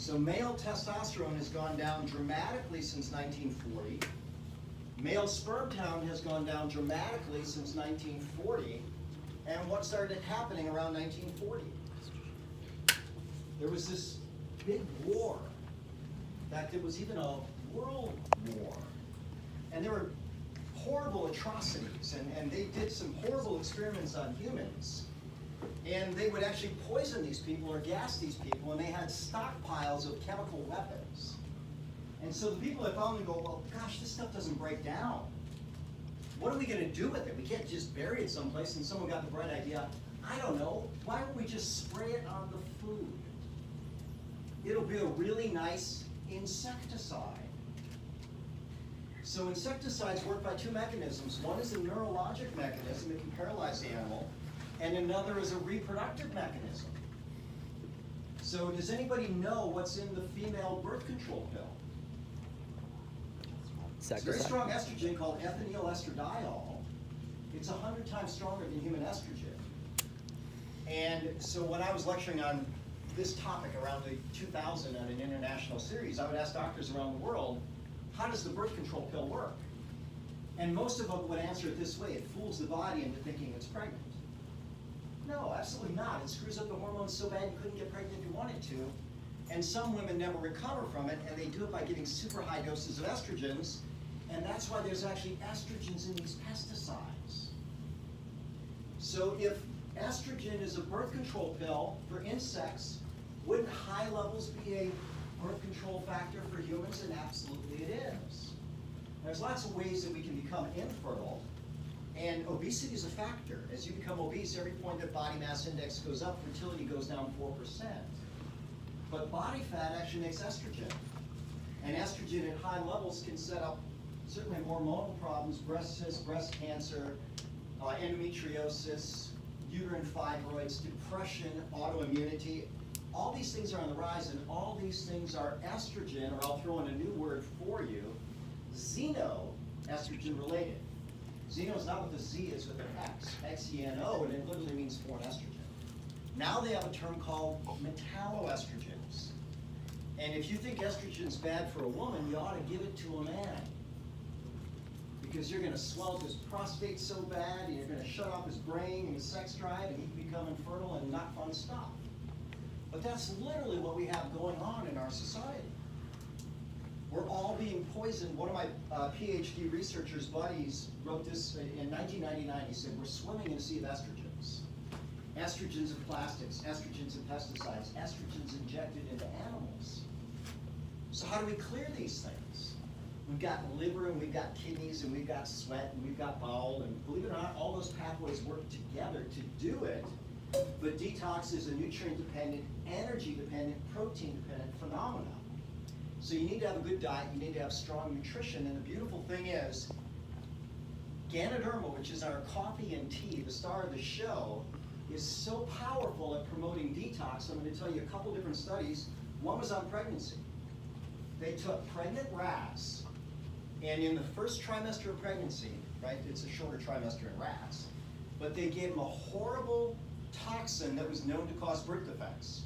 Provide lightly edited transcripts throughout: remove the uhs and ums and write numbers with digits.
So male testosterone has gone down dramatically since 1940. Male sperm count has gone down dramatically since 1940. And what started happening around 1940? There was this big war. In fact, it was even a world war. And there were horrible atrocities, and they did some horrible experiments on humans. And they would actually poison these people or gas these people, and they had stockpiles of chemical weapons. And so the people that found them go, well, gosh, this stuff doesn't break down. What are we going to do with it? We can't just bury it someplace. And someone got the bright idea, I don't know, why don't we just spray it on the food? It'll be a really nice insecticide. So insecticides work by two mechanisms. One is a neurologic mechanism that can paralyze the animal, and another is a reproductive mechanism. So does anybody know what's in the female birth control pill? It's a very strong estrogen called ethinylestradiol. It's 100 times stronger than human estrogen. And so when I was lecturing on this topic around the 2000 on an international series, I would ask doctors around the world, how does the birth control pill work? And most of them would answer it this way: it fools the body into thinking it's pregnant. No, absolutely not. It screws up the hormones so bad you couldn't get pregnant if you wanted to. And some women never recover from it, and they do it by getting super high doses of estrogens. And that's why there's actually estrogens in these pesticides. So if estrogen is a birth control pill for insects, wouldn't high levels be a birth control factor for humans? And absolutely it is. There's lots of ways that we can become infertile, and obesity is a factor. As you become obese, every point that body mass index goes up, fertility goes down 4%. But body fat actually makes estrogen. And estrogen at high levels can set up certainly hormonal problems, breast cysts, breast cancer, endometriosis, uterine fibroids, depression, autoimmunity. All these things are on the rise, and all these things are estrogen, or I'll throw in a new word for you, xenoestrogen related. Xeno is not with a Z, it's with an X, X-E-N-O, and it literally means foreign estrogen. Now they have a term called metalloestrogens. And if you think estrogen's bad for a woman, you ought to give it to a man. Because you're going to swell up his prostate so bad, and you're going to shut off his brain and his sex drive, and he can become infertile and not fun stuff. But that's literally what we have going on in our society. We're all being poisoned. One of my PhD researchers' buddies wrote this in 1999. He said, we're swimming in a sea of estrogens. Estrogens in plastics, estrogens in pesticides, estrogens injected into animals. So how do we clear these things? We've got liver, and we've got kidneys, and we've got sweat, and we've got bowel, and believe it or not, all those pathways work together to do it. But detox is a nutrient-dependent, energy-dependent, protein-dependent phenomenon. So you need to have a good diet, you need to have strong nutrition, and the beautiful thing is, ganoderma, which is our coffee and tea, the star of the show, is so powerful at promoting detox. I'm going to tell you a couple different studies. One was on pregnancy. They took pregnant rats, and in the first trimester of pregnancy, right, it's a shorter trimester in rats, but they gave them a horrible toxin that was known to cause birth defects.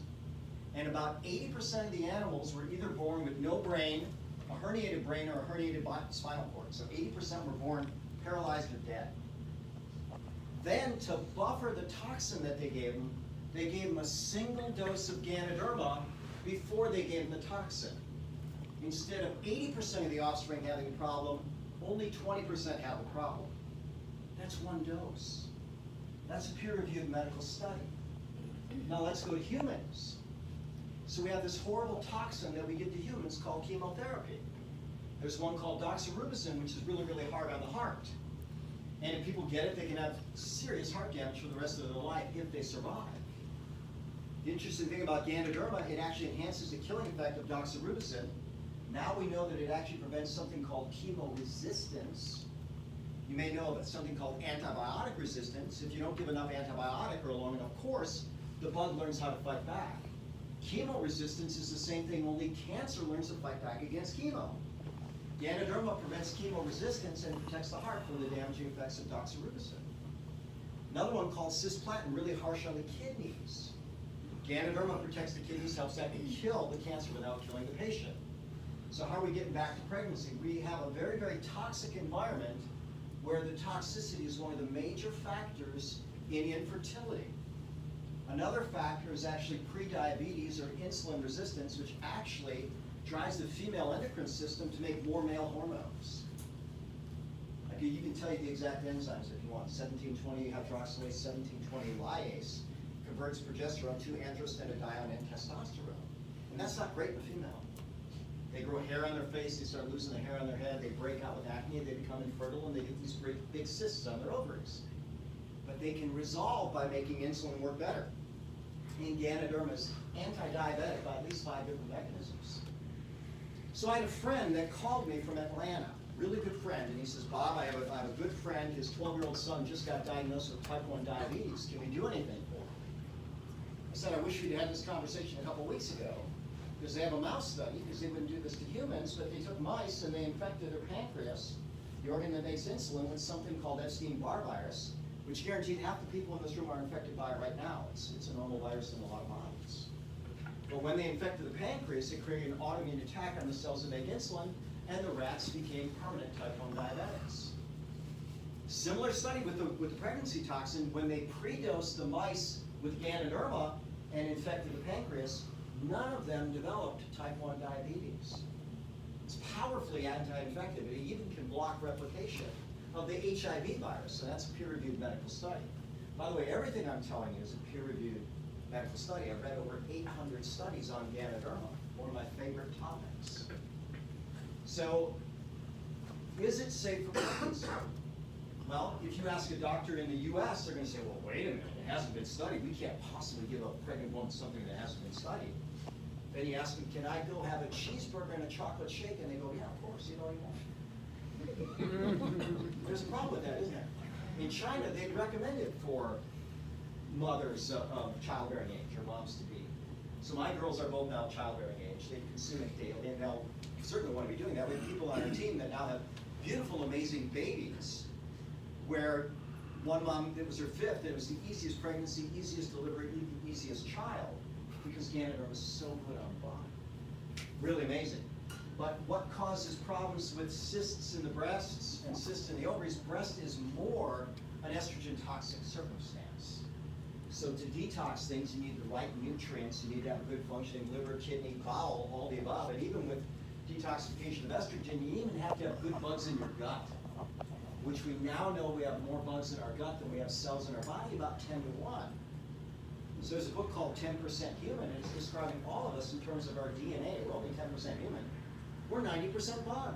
And about 80% of the animals were either born with no brain, a herniated brain, or a herniated spinal cord. So 80% were born paralyzed or dead. Then, to buffer the toxin that they gave them a single dose of ganoderma before they gave them the toxin. Instead of 80% of the offspring having a problem, only 20% have a problem. That's one dose. That's a peer-reviewed medical study. Now let's go to humans. So we have this horrible toxin that we give to humans called chemotherapy. There's one called doxorubicin, which is really, really hard on the heart. And if people get it, they can have serious heart damage for the rest of their life if they survive. The interesting thing about ganoderma, it actually enhances the killing effect of doxorubicin. Now we know that it actually prevents something called chemoresistance. You may know of something called antibiotic resistance. If you don't give enough antibiotic or a long enough course, the bug learns how to fight back. Chemoresistance is the same thing, only cancer learns to fight back against chemo. Ganoderma prevents chemoresistance and protects the heart from the damaging effects of doxorubicin. Another one called cisplatin, really harsh on the kidneys. Ganoderma protects the kidneys, helps that to kill the cancer without killing the patient. So how are we getting back to pregnancy? We have a very, very toxic environment where the toxicity is one of the major factors in infertility. Another factor is actually prediabetes or insulin resistance, which actually drives the female endocrine system to make more male hormones. Like you can tell you the exact enzymes if you want. 1720 hydroxylase, 1720 lyase converts progesterone to androstenedione and testosterone. And that's not great in a female. They grow hair on their face, they start losing the hair on their head, they break out with acne, they become infertile, and they get these great big cysts on their ovaries. But they can resolve by making insulin work better. And Ganoderma is anti-diabetic by at least 5 different mechanisms. So I had a friend that called me from Atlanta, really good friend, and he says, Bob, I have a good friend, his 12-year-old son just got diagnosed with type 1 diabetes. Can we do anything for him? I said, I wish we'd had this conversation a couple weeks ago, because they have a mouse study, because they wouldn't do this to humans, but they took mice and they infected their pancreas, the organ that makes insulin, with something called Epstein-Barr virus, which guaranteed half the people in this room are infected by it right now. It's a normal virus in a lot of bodies. But when they infected the pancreas, it created an autoimmune attack on the cells that make insulin, and the rats became permanent type 1 diabetics. Similar study with the pregnancy toxin, when they pre-dosed the mice with Ganoderma and infected the pancreas, none of them developed type 1 diabetes. It's powerfully anti-infective. It even can block replication of the HIV virus, and that's a peer-reviewed medical study. By the way, everything I'm telling you is a peer-reviewed medical study. I've read over 800 studies on Ganoderma, one of my favorite topics. So, is it safe for pregnancy? Well, if you ask a doctor in the US, they're going to say, well, wait a minute, it hasn't been studied. We can't possibly give a pregnant woman something that hasn't been studied. Then you ask them, can I go have a cheeseburger and a chocolate shake? And they go, yeah, of course, you know you want. There's a problem with that, isn't there? In China, they'd recommend it for mothers of childbearing age, or moms to be. So my girls are both now childbearing age. They consume it daily, and they'll certainly want to be doing that. We have people on our team that now have beautiful, amazing babies, where one mom, it was her 5th, and it was the easiest pregnancy, easiest delivery, easiest child, because Ganoderma was so good on the body. Really amazing. But what causes problems with cysts in the breasts and cysts in the ovaries? Breast is more an estrogen toxic circumstance. So to detox things, you need the right nutrients. You need to have a good functioning liver, kidney, bowel, all the above. And even with detoxification of estrogen, you even have to have good bugs in your gut, which we now know we have more bugs in our gut than we have cells in our body, about 10 to 1. So there's a book called 10% Human, and it's describing all of us in terms of our DNA. We're only 10% human. We're 90% bug.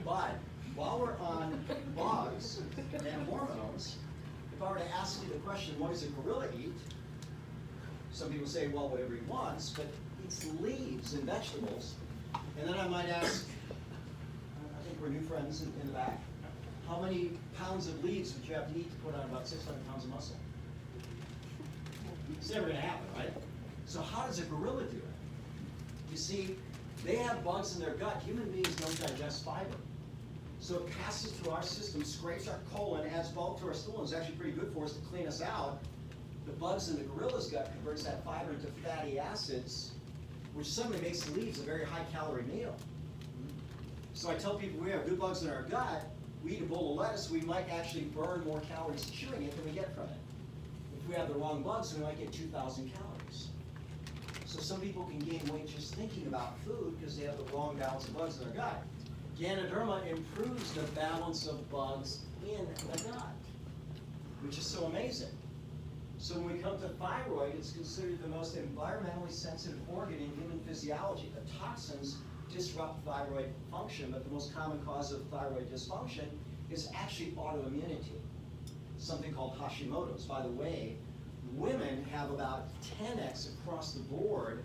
But while we're on bugs and hormones, if I were to ask you the question, what does a gorilla eat? Some people say, well, whatever he wants, but it's leaves and vegetables. And then I might ask, I think we're new friends in the back, how many pounds of leaves would you have to eat to put on about 600 pounds of muscle? It's never going to happen, right? So how does a gorilla do it? You see, they have bugs in their gut. Human beings don't digest fiber. So it passes through our system, scrapes our colon, adds bulk to our stool, and is actually pretty good for us to clean us out. The bugs in the gorilla's gut converts that fiber into fatty acids, which suddenly makes the leaves a very high-calorie meal. So I tell people we have good bugs in our gut, we eat a bowl of lettuce, we might actually burn more calories chewing it than we get from it. If we have the wrong bugs, we might get 2,000 calories. So some people can gain weight just thinking about food because they have the wrong balance of bugs in their gut. Ganoderma improves the balance of bugs in the gut, which is so amazing. So when we come to thyroid, it's considered the most environmentally sensitive organ in human physiology. The toxins disrupt thyroid function, but the most common cause of thyroid dysfunction is actually autoimmunity, something called Hashimoto's. By the way, women have about 10x across the board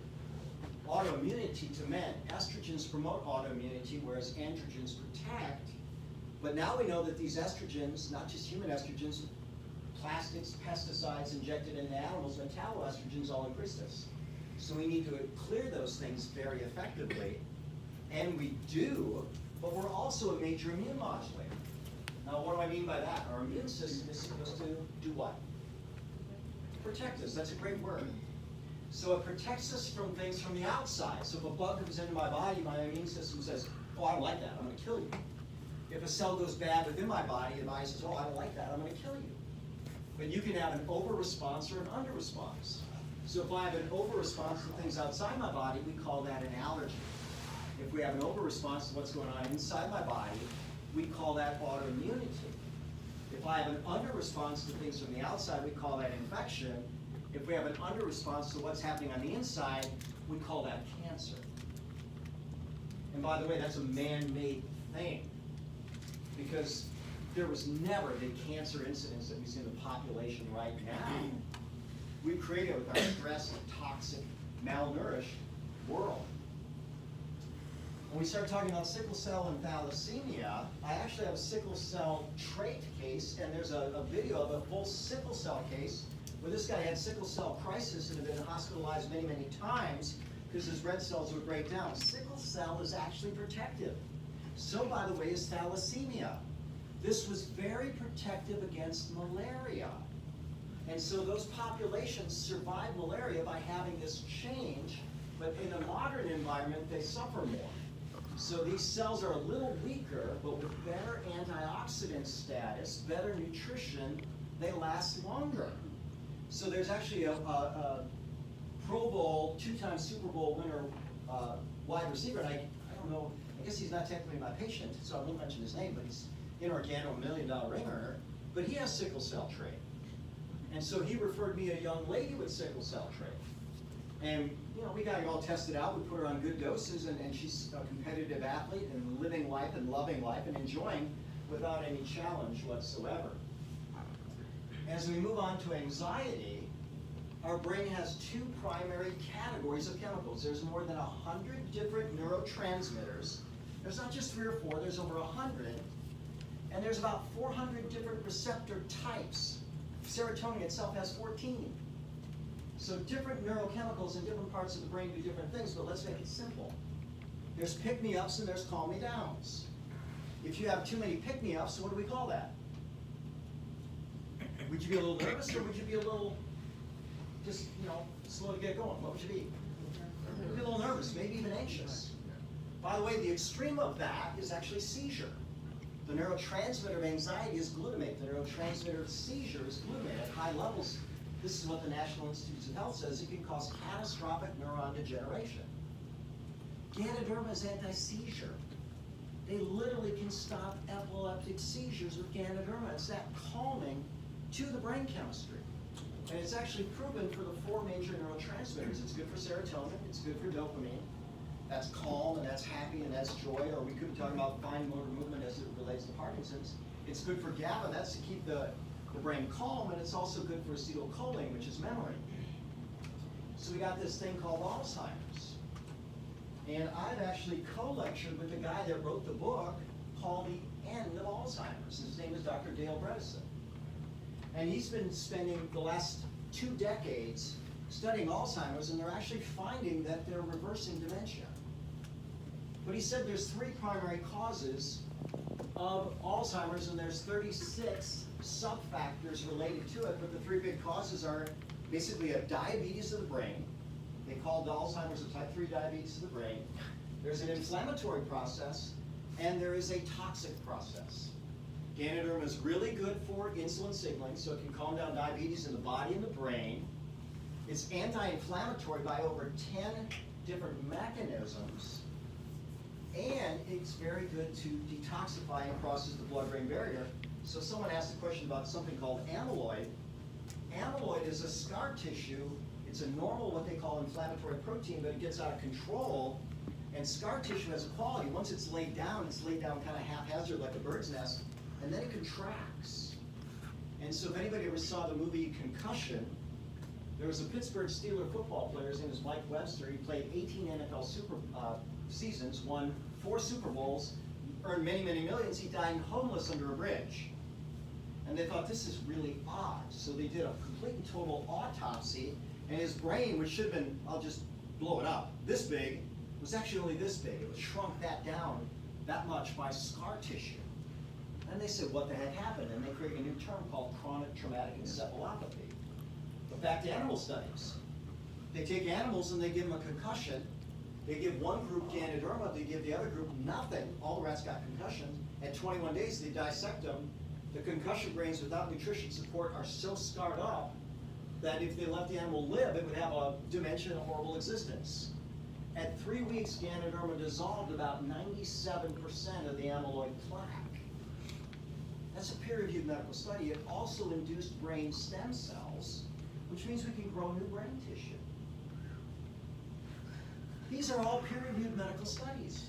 autoimmunity to men. Estrogens promote autoimmunity, whereas androgens protect. But now we know that these estrogens, not just human estrogens, plastics, pesticides injected into animals, metalloestrogens all increase this. So we need to clear those things very effectively, and we do, but we're also a major immune modulator. Now what do I mean by that? Our immune system is supposed to do what? Protect us, that's a great word. So it protects us from things from the outside. So if a bug comes into my body, my immune system says, oh, I don't like that, I'm going to kill you. If a cell goes bad within my body, the body says, oh, I don't like that, I'm going to kill you. But you can have an over-response or an under-response. So if I have an over-response to things outside my body, we call that an allergy. If we have an over-response to what's going on inside my body, we call that autoimmunity. If I have an under-response to things from the outside, we call that infection. If we have an under-response to what's happening on the inside, we call that cancer. And by the way, that's a man-made thing, because there was never the cancer incidence that we see in the population right now. We created it with our stress and toxic, malnourished world. When we started talking about sickle cell and thalassemia, I actually have a sickle cell trait case, and there's a video of a full sickle cell case where this guy had sickle cell crisis and had been hospitalized many, many times because his red cells would break down. Sickle cell is actually protective. So, by the way, is thalassemia. This was very protective against malaria. And so those populations survive malaria by having this change, but in a modern environment, they suffer more. So these cells are a little weaker, but with better antioxidant status, better nutrition, they last longer. So there's actually a Pro Bowl, two-time Super Bowl winner wide receiver, and I don't know, I guess he's not technically my patient, so I won't mention his name, but he's in Organo, $1 million ring earner, but he has sickle cell trait. And so he referred me a young lady with sickle cell trait. And we got her all tested out, we put her on good doses, and she's a competitive athlete and living life and loving life and enjoying without any challenge whatsoever. As we move on to anxiety, our brain has two primary categories of chemicals. There's more than 100 different neurotransmitters. There's not just 3 or 4, there's over 100. And there's about 400 different receptor types. Serotonin itself has 14. So different neurochemicals in different parts of the brain do different things, but let's make it simple. There's pick-me-ups and there's calm-me-downs. If you have too many pick-me-ups, what do we call that? Would you be a little nervous, or would you be a little, just, slow to get going? What would you be? You'd be a little nervous, maybe even anxious. By the way, the extreme of that is actually seizure. The neurotransmitter of anxiety is glutamate. The neurotransmitter of seizure is glutamate. At high levels, this is what the National Institutes of Health says, it can cause catastrophic neuron degeneration. Ganoderma is anti-seizure. They literally can stop epileptic seizures with Ganoderma. It's that calming to the brain chemistry. And it's actually proven for the 4 major neurotransmitters. It's good for serotonin, it's good for dopamine. That's calm, and that's happy, and that's joy. Or we could be talking about fine motor movement as it relates to Parkinson's. It's good for GABA, that's to keep the brain calm, and it's also good for acetylcholine, which is memory. So we got this thing called Alzheimer's. And I've actually co-lectured with the guy that wrote the book called The End of Alzheimer's. His name is Dr. Dale Bredesen. And he's been spending the last 2 decades studying Alzheimer's, and they're actually finding that they're reversing dementia. But he said there's 3 primary causes of Alzheimer's, and there's 36 subfactors related to it, but the 3 big causes are basically a diabetes of the brain. They called Alzheimer's a type 3 diabetes of the brain. There's an inflammatory process, and there is a toxic process. Ganoderma is really good for insulin signaling, so it can calm down diabetes in the body and the brain. It's anti-inflammatory by over 10 different mechanisms, and it's very good to detoxify and crosses the blood-brain barrier. So someone asked a question about something called amyloid. Amyloid is a scar tissue. It's a normal, what they call inflammatory protein, but it gets out of control. And scar tissue has a quality. Once it's laid down kind of haphazard like a bird's nest, and then it contracts. And so if anybody ever saw the movie Concussion, there was a Pittsburgh Steelers football player, his name is Mike Webster. He played 18 NFL seasons, won 4 Super Bowls, earned many, many millions. He died homeless under a bridge. And they thought, this is really odd. So they did a complete and total autopsy, and his brain, which should have been, I'll just blow it up, this big, was actually only this big. It was shrunk down that much by scar tissue. And they said, what the heck happened? And they created a new term called chronic traumatic encephalopathy. But back to animal studies. They take animals and they give them a concussion. They give one group ganoderma, they give the other group nothing. All the rats got concussions. At 21 days, they dissect them. The concussion brains without nutrition support are so scarred up that if they let the animal live, it would have a dementia and a horrible existence. At 3 weeks, ganoderma dissolved about 97% of the amyloid plaque. That's a peer-reviewed medical study. It also induced brain stem cells, which means we can grow new brain tissue. These are all peer-reviewed medical studies.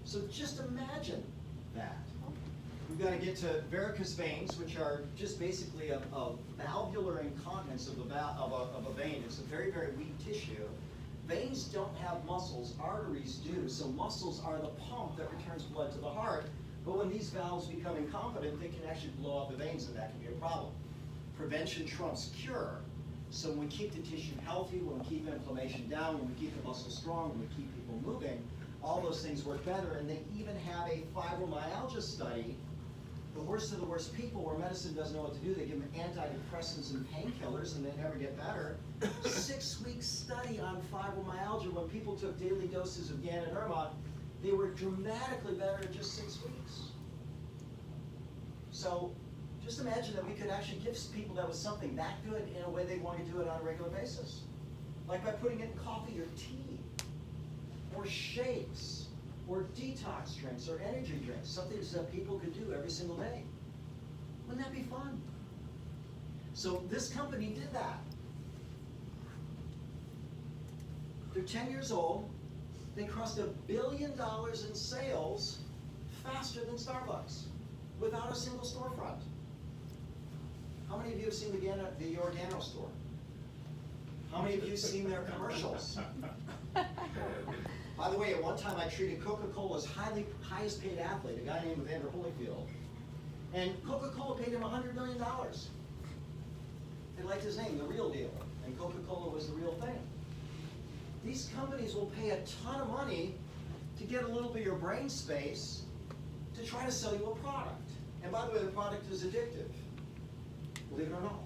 So just imagine that. We've got to get to varicose veins, which are just basically a valvular incontinence of a vein. It's a very, very weak tissue. Veins don't have muscles, arteries do, so muscles are the pump that returns blood to the heart. But when these valves become incompetent, they can actually blow up the veins, and that can be a problem. Prevention trumps cure. So when we keep the tissue healthy, when we keep inflammation down, when we keep the muscles strong, when we keep people moving, all those things work better. And they even have a fibromyalgia study, the worst of the worst people, where medicine doesn't know what to do. They give them antidepressants and painkillers, and they never get better. 6-week study on fibromyalgia. When people took daily doses of ganoderma, they were dramatically better in just 6 weeks. So just imagine that we could actually give people that was something that good in a way they want to do it on a regular basis. Like by putting it in coffee or tea, or shakes, or detox drinks, or energy drinks, something that people could do every single day. Wouldn't that be fun? So this company did that. They're 10 years old. They crossed $1 billion in sales faster than Starbucks, without a single storefront. How many of you have seen the Organo store? How many of you have seen their commercials? By the way, at one time I treated Coca-Cola's highest paid athlete, a guy named Evander Holyfield. And Coca-Cola paid him $100 million. They liked his name, the real deal. And Coca-Cola was the real thing. These companies will pay a ton of money to get a little bit of your brain space to try to sell you a product. And by the way, the product is addictive, believe it or not.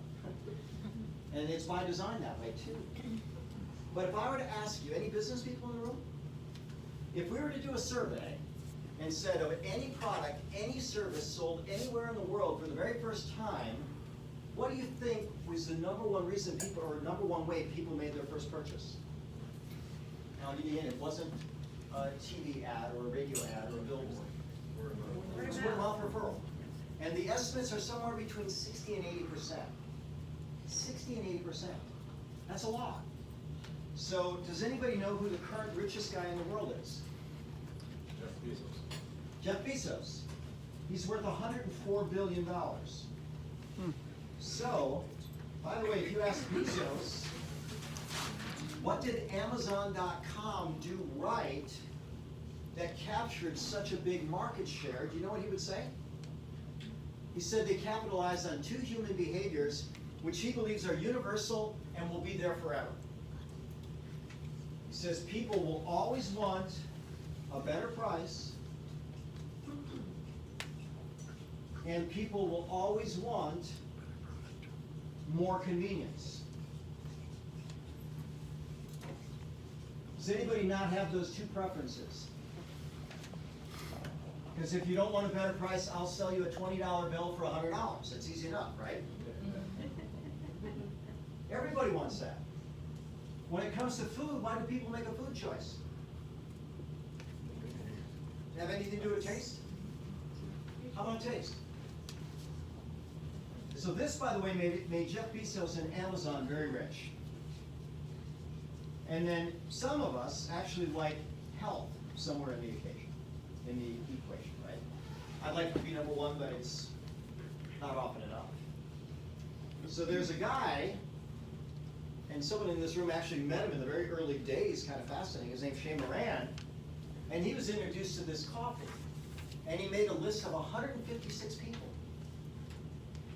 And it's by design that way too. But if I were to ask you, any business people in the room, if we were to do a survey and said of any product, any service sold anywhere in the world for the very first time, what do you think was the #1 reason people, or #1 way people made their first purchase? Now, I'll give you a hint, it wasn't a TV ad or a radio ad or a billboard. It was word of mouth referral. And the estimates are somewhere between 60 and 80%. 60 and 80%. That's a lot. So does anybody know who the current richest guy in the world is? Jeff Bezos. He's worth $104 billion. So, by the way, if you ask Bezos, what did Amazon.com do right that captured such a big market share? Do you know what he would say? He said they capitalized on 2 human behaviors which he believes are universal and will be there forever. He says people will always want a better price, and people will always want more convenience. Does anybody not have those 2 preferences? Because if you don't want a better price, I'll sell you a $20 bill for $100. That's easy enough, right? Everybody wants that. When it comes to food, why do people make a food choice? Have anything to do with taste? How about taste? So this, by the way, made Jeff Bezos and Amazon very rich. And then some of us actually like health somewhere in the equation, right? I'd like to be #1, but it's not often enough. So there's a guy, and someone in this room actually met him in the very early days, kind of fascinating. His name's Moran, and he was introduced to this coffee. And he made a list of 156 people.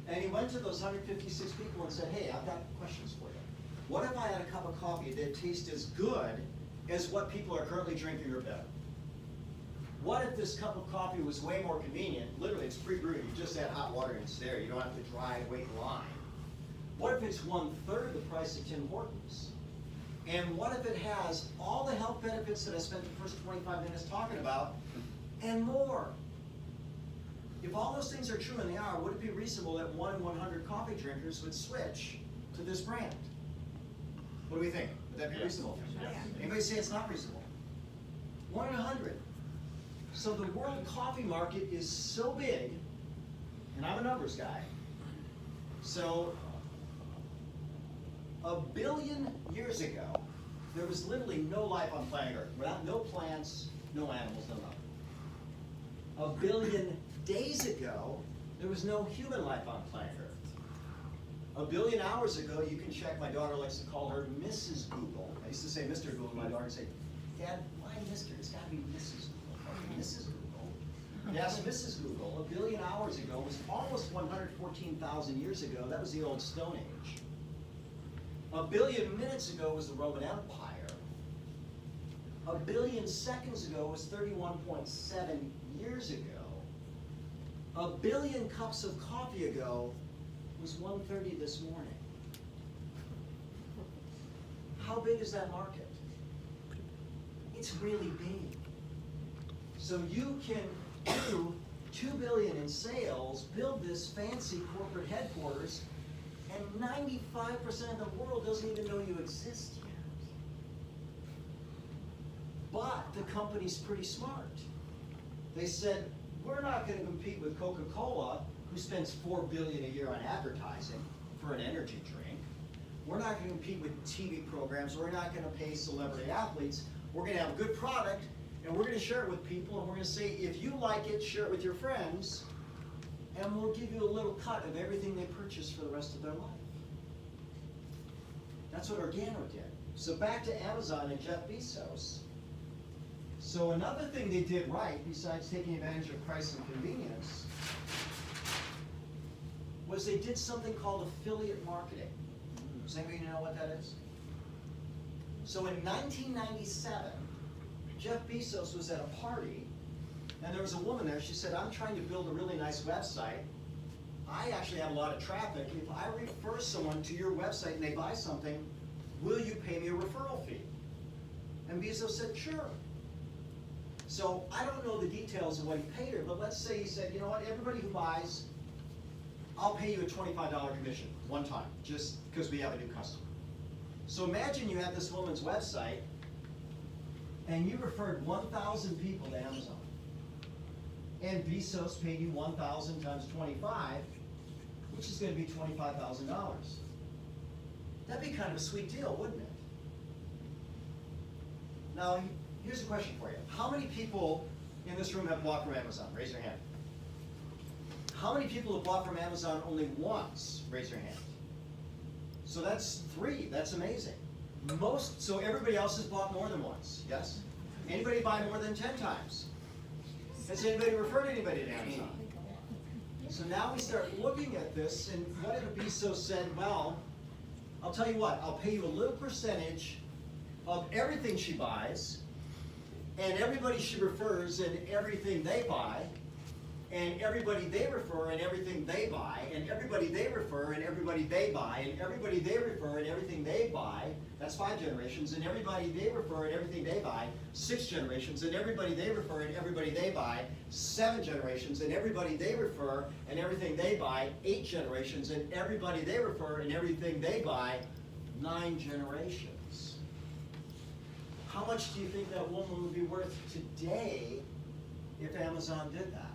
And he went to those 156 people and said, hey, I've got questions for you. What if I had a cup of coffee that tastes as good as what people are currently drinking or better? What if this cup of coffee was way more convenient? Literally, it's pre-brewed. You just add hot water and it's there. You don't have to drive, wait in line. What if it's 1/3 the price of Tim Hortons? And what if it has all the health benefits that I spent the first 25 minutes talking about, and more? If all those things are true, and they are, would it be reasonable that 1 in 100 coffee drinkers would switch to this brand? What do we think? Would that be reasonable? Anybody say it's not reasonable? 1 in 100. So the world coffee market is so big, and I'm a numbers guy, so 1 billion years ago, there was literally no life on planet Earth. No plants, no animals, no nothing. 1 billion days ago, there was no human life on planet Earth. 1 billion hours ago, you can check, my daughter likes to call her Mrs. Google. I used to say Mr. Google, my daughter would say, Dad, why Mr.? It's got to be Mrs. Google. Mrs. Google. Yes, Mrs. Google, 1 billion hours ago was almost 114,000 years ago. That was the old Stone Age. 1 billion minutes ago was the Roman Empire. 1 billion seconds ago was 31.7 years ago. 1 billion cups of coffee ago was 1:30 this morning. How big is that market? It's really big. So you can do $2 billion in sales, build this fancy corporate headquarters, and 95% of the world doesn't even know you exist yet. But the company's pretty smart. They said, we're not going to compete with Coca-Cola, who spends $4 billion a year on advertising for an energy drink. We're not going to compete with TV programs. We're not going to pay celebrity athletes. We're going to have a good product, and we're going to share it with people, and we're going to say, if you like it, share it with your friends, and we'll give you a little cut of everything they purchase for the rest of their life. That's what Organo did. So back to Amazon and Jeff Bezos. So another thing they did right, besides taking advantage of price and convenience, was they did something called affiliate marketing. Does anybody know what that is? So in 1997, Jeff Bezos was at a party, and there was a woman there. She said, I'm trying to build a really nice website. I actually have a lot of traffic. If I refer someone to your website and they buy something, will you pay me a referral fee? And Bezos said, sure. So I don't know the details of what he paid her, but let's say he said, you know what, everybody who buys, I'll pay you a $25 commission one time, just because we have a new customer. So imagine you have this woman's website, and you referred 1,000 people to Amazon. And Bezos paid you 1,000 times 25, which is going to be $25,000. That'd be kind of a sweet deal, wouldn't it? Now, here's a question for you. How many people in this room have bought from Amazon? Raise your hand. How many people have bought from Amazon only once? Raise your hand. So that's 3. That's amazing. So everybody else has bought more than once, yes? Anybody buy more than 10 times? Has anybody referred anybody to Amazon? So now we start looking at this, and what if Bezos said, well, I'll tell you what, I'll pay you a little percentage of everything she buys, and everybody she refers and everything they buy, and everybody they refer and everything they buy, and everybody they refer and everybody they buy, and everybody they refer and everything they buy, that's 5 generations, and everybody they refer and everything they buy, 6 generations, and everybody they refer and everybody they buy, 7 generations, and everybody they refer and everything they buy, 8 generations, and everybody they refer and everything they buy, 9 generations. How much do you think that woman would be worth today if Amazon did that?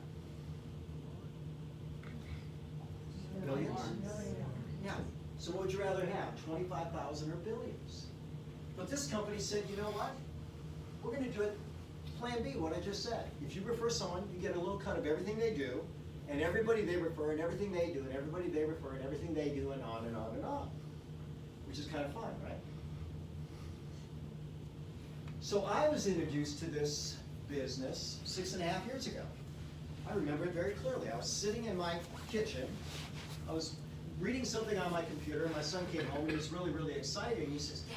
Billions? Yeah. So what would you rather have, 25,000 or billions? But this company said, you know what? We're going to do it plan B, what I just said. If you refer someone, you get a little cut of everything they do, and everybody they refer, and everything they do, and everybody they refer, and everything they do, and on and on and on. Which is kind of fun, right? So I was introduced to this business 6.5 years ago. I remember it very clearly. I was sitting in my kitchen. I was reading something on my computer, and my son came home, and he was really, really excited. He says, Dad.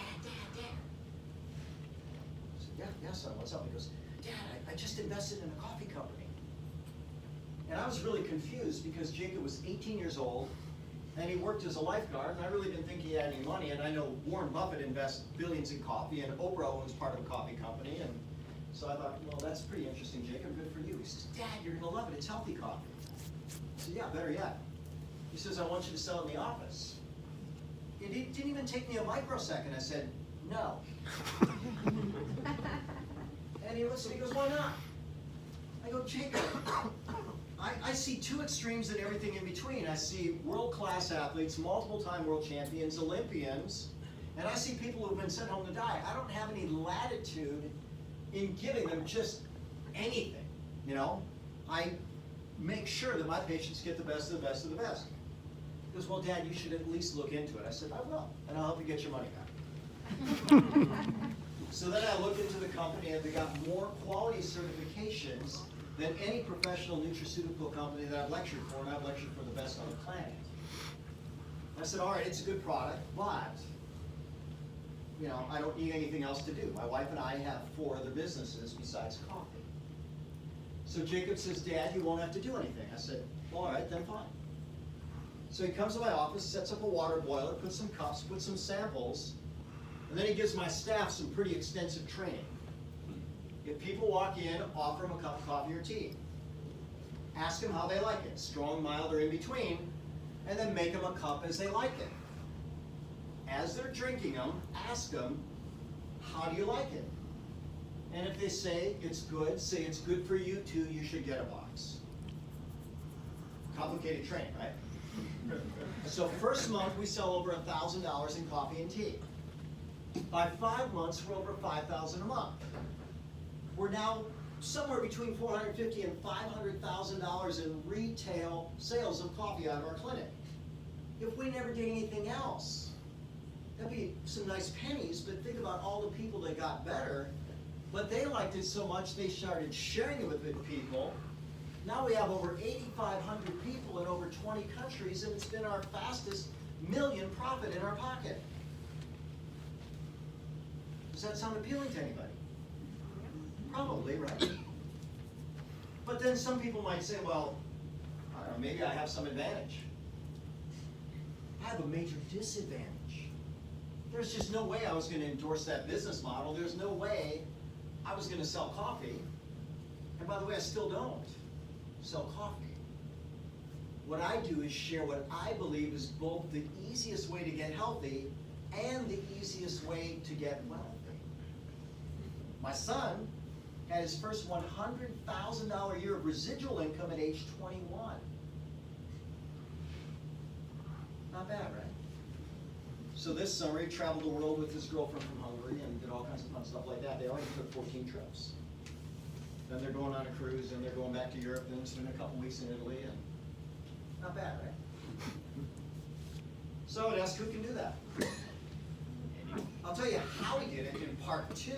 I said, yeah, son, what's up? He goes, Dad, I just invested in a coffee company. And I was really confused because Jacob was 18 years old, and he worked as a lifeguard, and I really didn't think he had any money, and I know Warren Buffett invests billions in coffee, and Oprah owns part of a coffee company, and so I thought, well, that's pretty interesting, Jacob, good for you. He says, Dad, you're gonna love it, it's healthy coffee. I said, yeah, better yet. He says, I want you to sell it in the office. It didn't even take me a microsecond. I said, no. And he looks at me, he goes, why not? I go, Jacob, I see two extremes and everything in between. I see world-class athletes, multiple-time world champions, Olympians, and I see people who've been sent home to die. I don't have any latitude in giving them just anything, you know? I make sure that my patients get the best of the best of the best. He goes, well, Dad, you should at least look into it. I said, I will, and I'll help you get your money back. So then I looked into the company, and they got more quality certifications than any professional nutraceutical company that I've lectured for, and I've lectured for the best on the planet. I said, all right, it's a good product, but you know, I don't need anything else to do. My wife and I have 4 other businesses besides coffee. So Jacob says, Dad, you won't have to do anything. I said, well, all right, then fine. So he comes to my office, sets up a water boiler, puts some cups, puts some samples, and then he gives my staff some pretty extensive training. If people walk in, offer them a cup of coffee or tea. Ask them how they like it, strong, mild, or in between, and then make them a cup as they like it. As they're drinking them, ask them, how do you like it? And if they say it's good, say it's good for you too, you should get a box. Complicated training, right? So first month, we sell over $1,000 in coffee and tea. By 5 months, we're over $5,000 a month. We're now somewhere between $450,000 and $500,000 in retail sales of coffee out of our clinic. If we never did anything else, that'd be some nice pennies, but think about all the people that got better, but they liked it so much they started sharing it with the people. Now we have over 8,500 people in over 20 countries, and it's been our fastest million profit in our pocket. Does that sound appealing to anybody? Probably, right? But then some people might say, well, I don't know, maybe I have some advantage. I have a major disadvantage. There's just no way I was going to endorse that business model. There's no way I was going to sell coffee. And by the way, I still don't sell coffee. What I do is share what I believe is both the easiest way to get healthy and the easiest way to get wealthy. My son had his first $100,000 a year of residual income at age 21. Not bad, right? So this summer, he traveled the world with his girlfriend from Hungary and did all kinds of fun stuff like that. They already took 14 trips. Then they're going on a cruise, and they're going back to Europe, then spend a couple weeks in Italy, and not bad, right? So I would ask, who can do that? I'll tell you how he did it in part 2.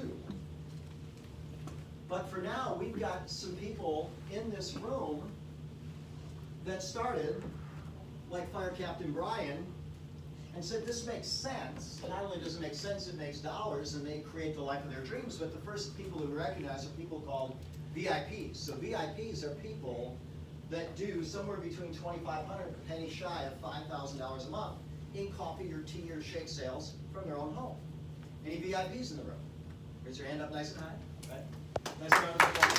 But for now, we've got some people in this room that started, like Fire Captain Brian, and said, this makes sense. Not only does it make sense, it makes dollars, and they create the life of their dreams. But the first people who recognize are people called VIPs. So VIPs are people that do somewhere between $2,500 a penny shy of $5,000 a month in coffee or tea or shake sales from their own home. Any VIPs in the room? Raise your hand up nice and high. Right? Nice round of applause.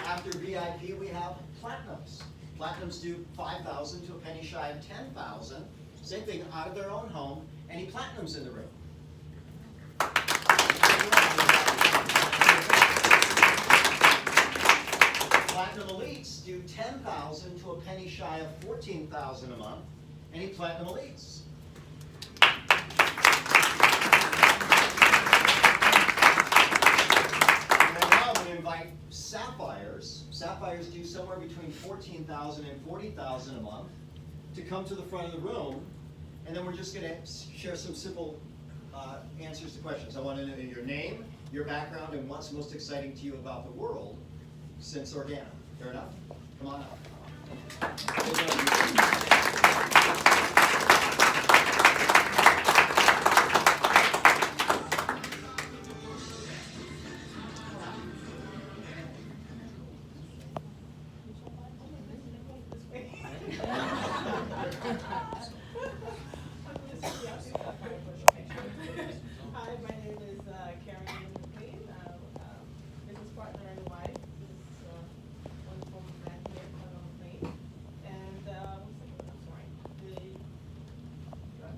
After VIP, we have platinums. Platinums do $5,000 to a penny shy of $10,000. Same thing, out of their own home. Any platinums in the room? Platinum elites do $10,000 to a penny shy of $14,000 a month. Any platinum elites? Invite sapphires. Sapphires do somewhere between $14,000 and $40,000 a month to come to the front of the room, and then we're just going to share some simple answers to questions. I want to know your name, your background, and what's most exciting to you about the world since Organic. Fair enough? Come on up.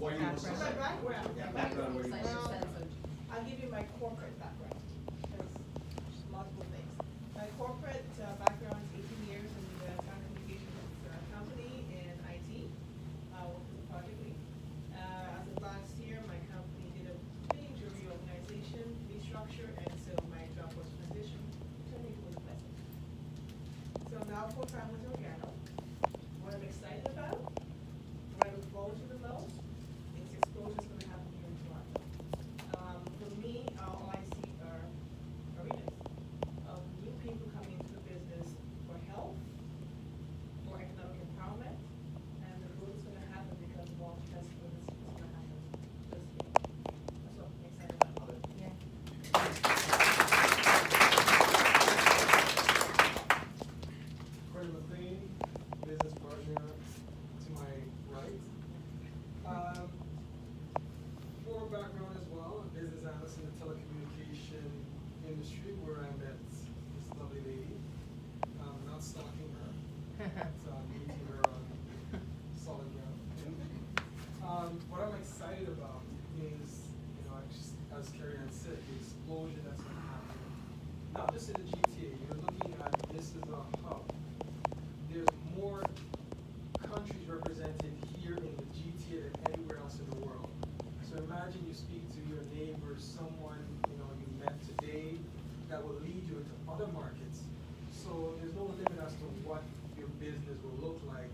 What are you most My background. Yeah, background. What are you most Well, excited I'll give you my corporate background. There's multiple things. My corporate background is 18 years in the telecommunications company in IT. Worked as a project lead. As of last year, my company did a major reorganization, restructure, and so my job was transitioned, which I think was a blessing. So I'm now full-time with Organo. What I'm excited about, what I look forward to the most, is exposure is going to happen here in Toronto. For me, all I see are arenas of new people coming into the business for health, for economic empowerment, and the growth is going to happen because of all the testing is going to happen this year. That's what I'm excited about. Yeah. Corey McLean, business partner to my right. More background as well, a business analyst in the telecommunication industry where I met this lovely lady. Not stalking her, but meeting her on solid ground. What I'm excited about is, as Carrie Ann said, the explosion that's going to happen. Not just in the GTA, you're looking at this as a hub. There's more countries represented here in the GTA than anywhere else in the world. So imagine you speak to your neighbor, someone you met today, that will lead you into other markets. So there's no limit as to what your business will look like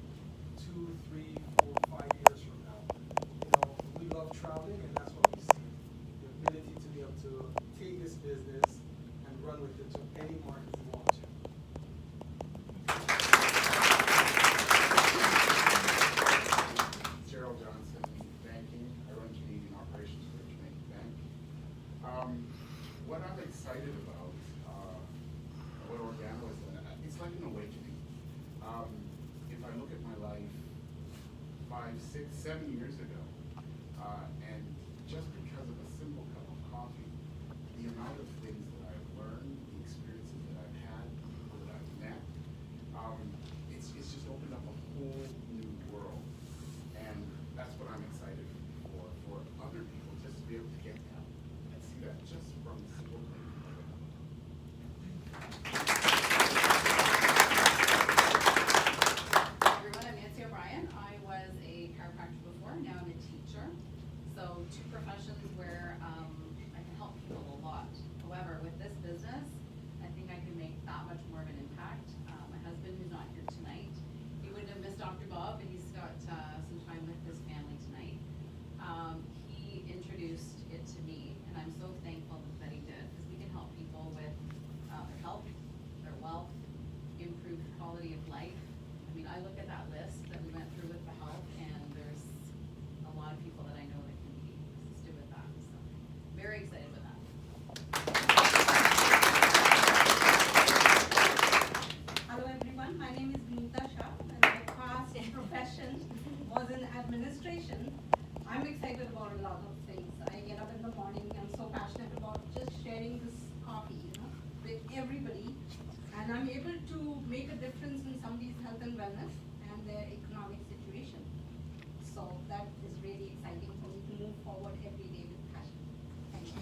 2, 3, 4, 5 years from now. We love traveling, and that's what we see. The ability to be able to take this business and run with it to any market we want to. What I'm excited about, what Organo is, it's like an awakening. If I look at my life 5, 6, 7 years ago, and just because of a simple cup of coffee, the amount of things that I've learned, the experiences that I've had, people that I've met, it's just opened up a whole new world. And that's what I'm excited for other people, just to be able to get out and see that just from the simple thing. Everyone, I'm Nancy O'Brien. I was a chiropractor before, now I'm a teacher. So 2 professions where I can help people a lot. However, with this business, I think I can make that much more of an impact. My husband, who's not here tonight, he wouldn't have missed Dr. Bob, but he's got some time with his family tonight. He introduced it to me, and I'm so thankful that he did, because we can help people with their health, their wealth, improved quality of life. I mean, I look at that list that we went through with the health, and there's a lot of people that I know that can be assisted with that. So, very excited with that. Hello everyone, my name is Vinita Shah, and my past profession was in administration. I'm excited about a lot of things. I get up in the morning, I'm so passionate about just sharing this coffee, with everybody. And I'm able to make a difference in somebody's health and wellness and their economic situation. So that is really exciting for me to move forward every day with passion. Thank you.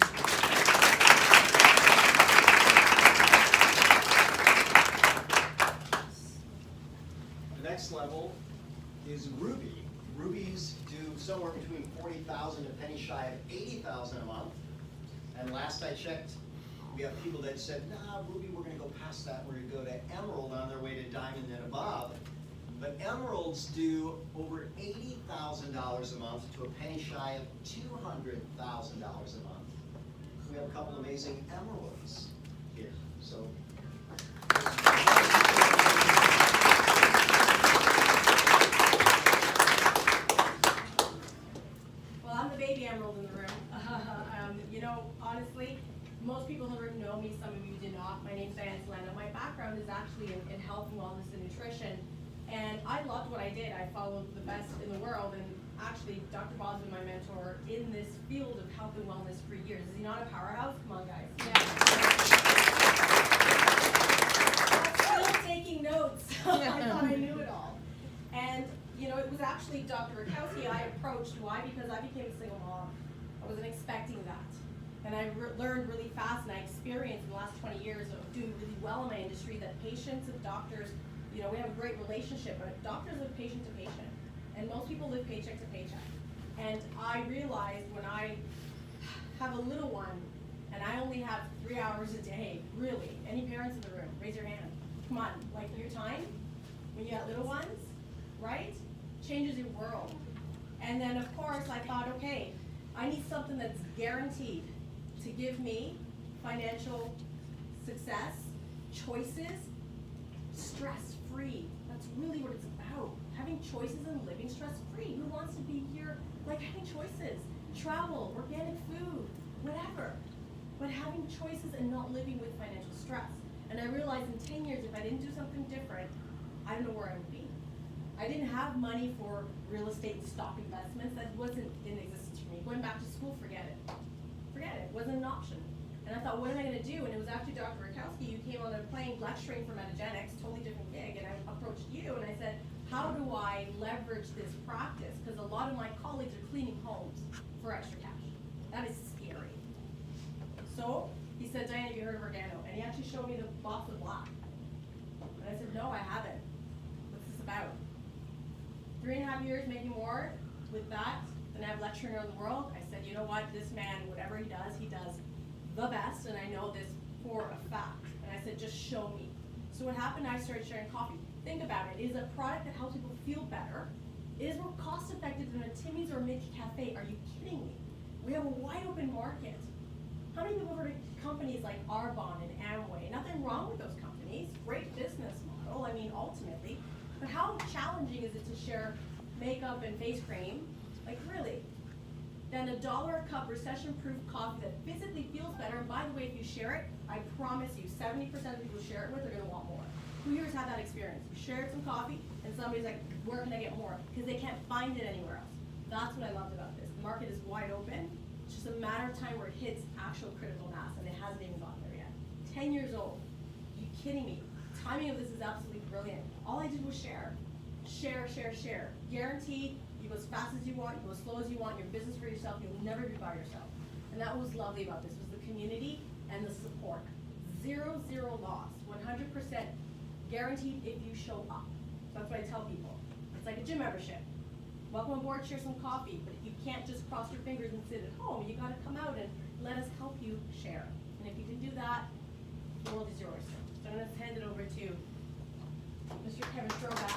The next level is Ruby. Rubies do somewhere between 40,000 and a penny shy of 80,000 a month. And last I checked, we have people that said, nah, Ruby, we're going to go past that. We're going to go to Emerald on their way to Diamond and above. But Emeralds do over $80,000 a month to a penny shy of $200,000 a month. We have a couple amazing Emeralds here. So. Well, I'm the baby emerald in the room. Honestly, most people in the room know me, some of you do not. My name's Diane Solano. My background is actually in health and wellness and nutrition. And I loved what I did. I followed the best in the world. And actually, Dr. Bob's been my mentor in this field of health and wellness for years. Is he not a powerhouse? Come on, guys. Yeah. I'm still taking notes. I thought I knew it all. And, it was actually, Dr. Rakowski, I approached, why? Because I became a single mom. I wasn't expecting that. And I learned really fast, and I experienced in the last 20 years of doing really well in my industry that patients and doctors, you know, we have a great relationship, but doctors live patient to patient. And most people live paycheck to paycheck. And I realized when I have a little one, and I only have 3 hours a day, really, any parents in the room, raise your hand. Come on, like your time, when you have little ones, right? Changes your world. And then of course I thought, okay, I need something that's guaranteed to give me financial success, choices, stress-free. That's really what it's about. Having choices and living stress-free. Who wants to be here, like having choices? Travel, organic food, whatever. But having choices and not living with financial stress. And I realized in 10 years, if I didn't do something different, I don't know where I would be. I didn't have money for real estate and stock investments. That wasn't in existence for me. Going back to school, forget it. Forget it. It wasn't an option. And I thought, what am I going to do? And it was actually Dr. Rakowski, you came on a plane lecturing for Metagenics, totally different gig, and I approached you and I said, how do I leverage this practice? Because a lot of my colleagues are cleaning homes for extra cash. That is scary. So he said, Diane, have you heard of Organo? And he actually showed me the box of black. And I said, no, I haven't. What's this about? 3.5 years making more with that than I have lecturing around the world. I said, you know what, this man, whatever he does the best, and I know this for a fact. And I said, just show me. So what happened, I started sharing coffee. Think about it. It is a product that helps people feel better. It is more cost effective than a Timmy's or a Mickey Cafe. Are you kidding me? We have a wide open market. How many people have heard of companies like Arbonne and Amway? Nothing wrong with those companies. Great business model, I mean, ultimately. But how challenging is it to share makeup and face cream, like really, than $1 a cup recession-proof coffee that physically feels better? And by the way, if you share it, I promise you, 70% of people who share it with are gonna want more. Who here has had that experience? You shared some coffee, and somebody's like, where can I get more? Because they can't find it anywhere else. That's what I loved about this. The market is wide open. It's just a matter of time where it hits actual critical mass, and it hasn't even gotten there yet. 10 years old. Are you kidding me? The timing of this is absolutely brilliant. All I did was share. Share, share, share. Guaranteed, you go as fast as you want, you go as slow as you want, your business for yourself, you'll never be by yourself. And that was lovely about this, was the community and the support. Zero loss, 100% guaranteed if you show up. So that's what I tell people. It's like a gym membership. Welcome aboard, share some coffee, but you can't just cross your fingers and sit at home. You gotta come out and let us help you share. And if you can do that, the world is yours. So I'm gonna hand it over to Mr. Kevin Stroback.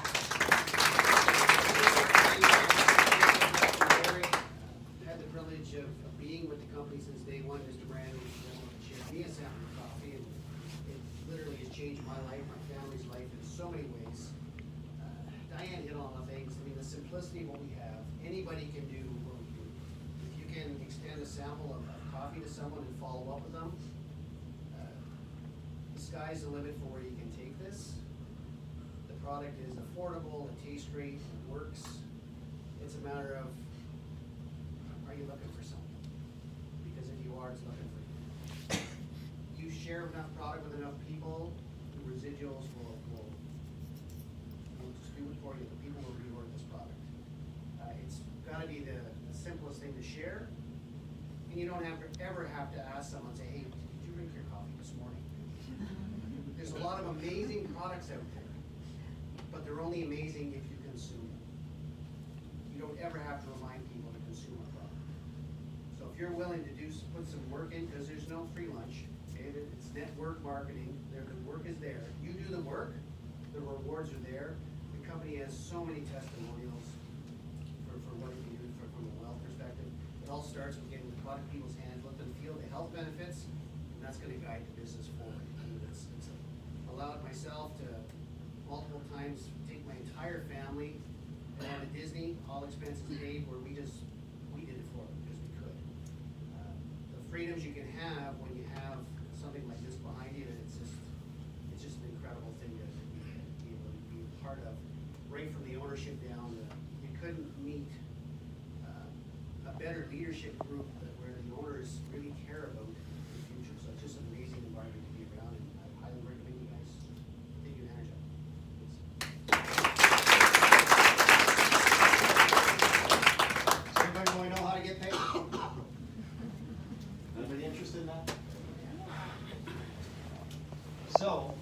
Had the privilege of being with the company since day one. Mr. Moran shared me a sample of coffee, and it literally has changed my life, my family's life in so many ways. Diane hit on all the things. I mean, the simplicity of what we have, anybody can do what we do. If you can extend a sample of coffee to someone and follow up with them, the sky's the limit for where you can take this. The product is affordable, it tastes great, it works. It's a matter of, are you looking for something? Because if you are, it's looking for you. You share enough product with enough people, the residuals will just do it for you. The people will reward this product. It's got to be the simplest thing to share, and you don't ever have to ask someone, say, hey, did you drink your coffee this morning? There's a lot of amazing products out there, but they're only amazing if you consume them. You don't ever have to remind people to consume a product. So if you're willing to put some work in, because there's no free lunch, okay? It's network marketing. The work is there. You do the work, the rewards are there. The company has so many testimonials for what it can do from a wealth perspective. It all starts with getting the product in people's hands, let them feel the health benefits, and that's going to guide the business forward. And it's allowed myself to multiple times take my entire family down to Disney, all expenses paid, where we did it for them because we could. The freedoms you can have when you have something like this behind you, it's just an incredible thing to be able to be part of. Right from the ownership down, you couldn't meet a better leadership group where the owners really care about the future. So it's just an amazing environment to be around, and I highly recommend you guys take advantage of it. So,